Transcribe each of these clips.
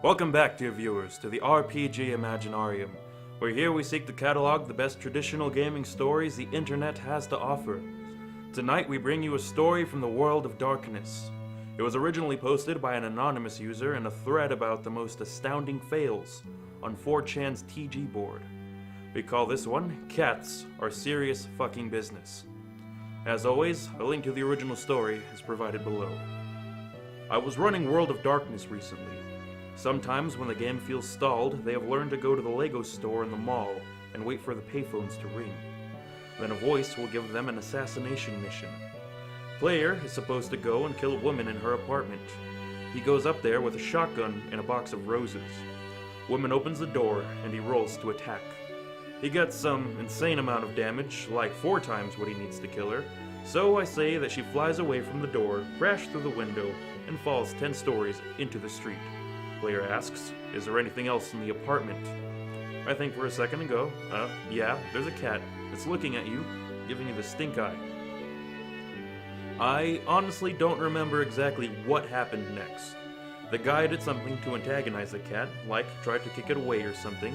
Welcome back, dear viewers, to the RPG Imaginarium, where here we seek to catalog the best traditional gaming stories the internet has to offer. Tonight we bring you a story from the world of darkness. It was originally posted by an anonymous user in a thread about the most astounding fails on 4chan's TG board. We call this one, Cats Are Serious Fucking Business. As always, a link to the original story is provided below. I was running World of Darkness recently. Sometimes when the game feels stalled, they have learned to go to the Lego store in the mall and wait for the payphones to ring. Then a voice will give them an assassination mission. Player is supposed to go and kill a woman in her apartment. He goes up there with a shotgun and a box of roses. Woman opens the door and he rolls to attack. He gets some insane amount of damage, like 4 times what he needs to kill her, so I say that she flies away from the door, crashes through the window, and falls 10 stories into the street. Player asks, is there anything else in the apartment? I think for a second and go, yeah, there's a cat. It's looking at you, giving you the stink eye. I honestly don't remember exactly what happened next. The guy did something to antagonize the cat, like tried to kick it away or something,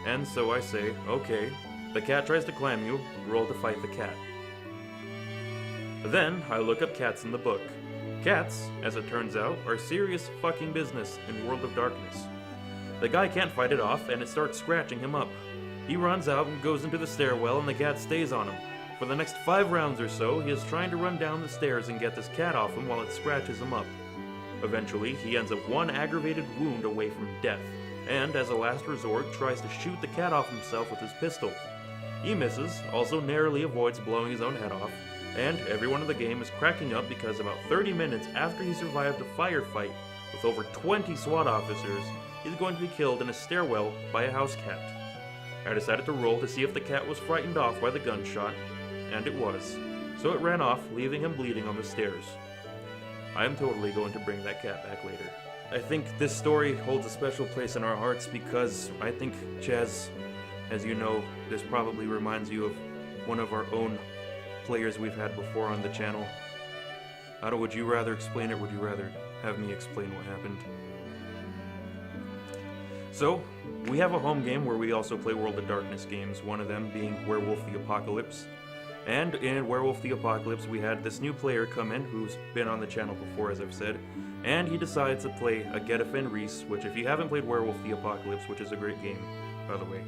and so I say, okay, the cat tries to climb you, roll to fight the cat. Then I look up cats in the book. Cats, as it turns out, are serious fucking business in World of Darkness. The guy can't fight it off, and it starts scratching him up. He runs out and goes into the stairwell, and the cat stays on him. For the next 5 rounds or so, he is trying to run down the stairs and get this cat off him while it scratches him up. Eventually, he ends up 1 aggravated wound away from death, and as a last resort, tries to shoot the cat off himself with his pistol. He misses, also narrowly avoids blowing his own head off, and everyone in the game is cracking up because about 30 minutes after he survived a firefight with over 20 SWAT officers, he's going to be killed in a stairwell by a house cat. I decided to roll to see if the cat was frightened off by the gunshot, and it was, so it ran off, leaving him bleeding on the stairs. I am totally going to bring that cat back later. I think this story holds a special place in our hearts because I think, Chaz, as you know, this probably reminds you of one of our own players we've had before on the channel. Would you rather explain it, or would you rather have me explain what happened? So, we have a home game where we also play World of Darkness games, one of them being Werewolf the Apocalypse. And in Werewolf the Apocalypse, we had this new player come in who's been on the channel before, as I've said, and he decides to play a Gedefin Reese, which if you haven't played Werewolf the Apocalypse, which is a great game, by the way,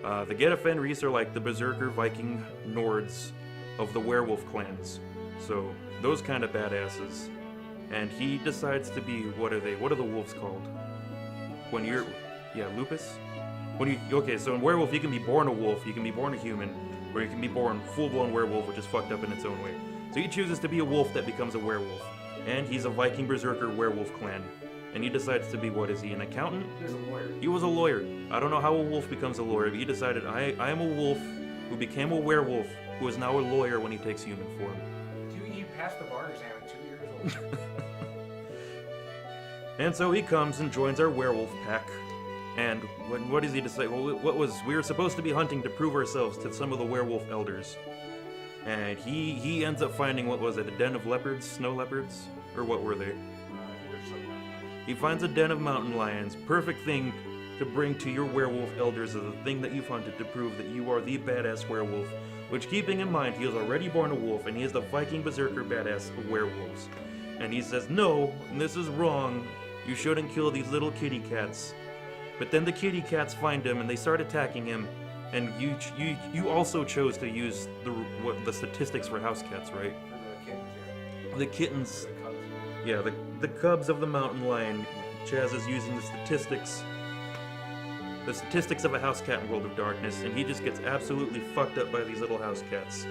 the Gedefin Reese are like the Berserker Viking Nords of the werewolf clans. So, those kind of badasses. And he decides to be, what are the wolves called? When you're, yeah, lupus? Okay, so in werewolf you can be born a wolf, you can be born a human, or you can be born full-blown werewolf, which is fucked up in its own way. So he chooses to be a wolf that becomes a werewolf. And he's a Viking Berserker werewolf clan. And he decides to be, what is he, an accountant? He was a lawyer. He was a lawyer. I don't know how a wolf becomes a lawyer, but he decided, I am a wolf who became a werewolf, who is now a lawyer when he takes human form. He passed the bar exam at 2 years old. And so he comes and joins our werewolf pack. And what does he decide? Well, we were supposed to be hunting to prove ourselves to some of the werewolf elders. And he ends up finding, what was it, a den of leopards? Snow leopards? Or what were they? He finds a den of mountain lions. Perfect thing to bring to your werewolf elders as the thing that you've hunted to prove that you are the badass werewolf. Which, keeping in mind, he is already born a wolf, and he is the Viking Berserker badass of werewolves. And he says, no, this is wrong. You shouldn't kill these little kitty cats. But then the kitty cats find him, and they start attacking him. And you also chose to use the statistics for house cats, right? For The kittens. the cubs. Yeah, the cubs of the mountain lion. Chaz is using the statistics of a house cat in World of Darkness, and he just gets absolutely fucked up by these little house cats.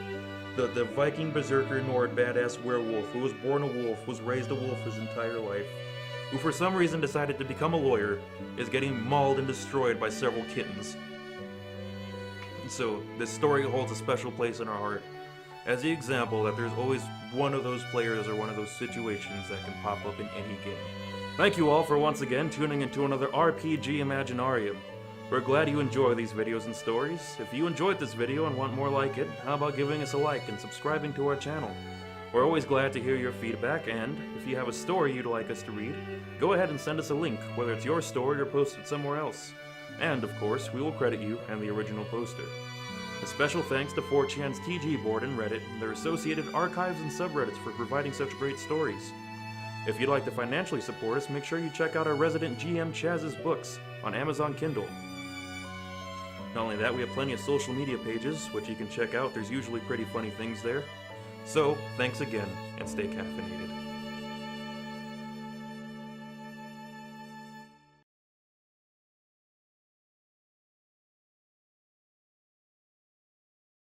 The Viking Berserker Nord badass werewolf, who was born a wolf, was raised a wolf his entire life, who for some reason decided to become a lawyer, is getting mauled and destroyed by several kittens. So, this story holds a special place in our heart, as the example that there's always one of those players or one of those situations that can pop up in any game. Thank you all for once again tuning into another RPG Imaginarium. We're glad you enjoy these videos and stories. If you enjoyed this video and want more like it, how about giving us a like and subscribing to our channel? We're always glad to hear your feedback, and if you have a story you'd like us to read, go ahead and send us a link, whether it's your story or posted somewhere else. And, of course, we will credit you and the original poster. A special thanks to 4chan's TG board and Reddit and their associated archives and subreddits for providing such great stories. If you'd like to financially support us, make sure you check out our resident GM Chaz's books on Amazon Kindle. Not only that, we have plenty of social media pages, which you can check out. There's usually pretty funny things there. So, thanks again, and stay caffeinated.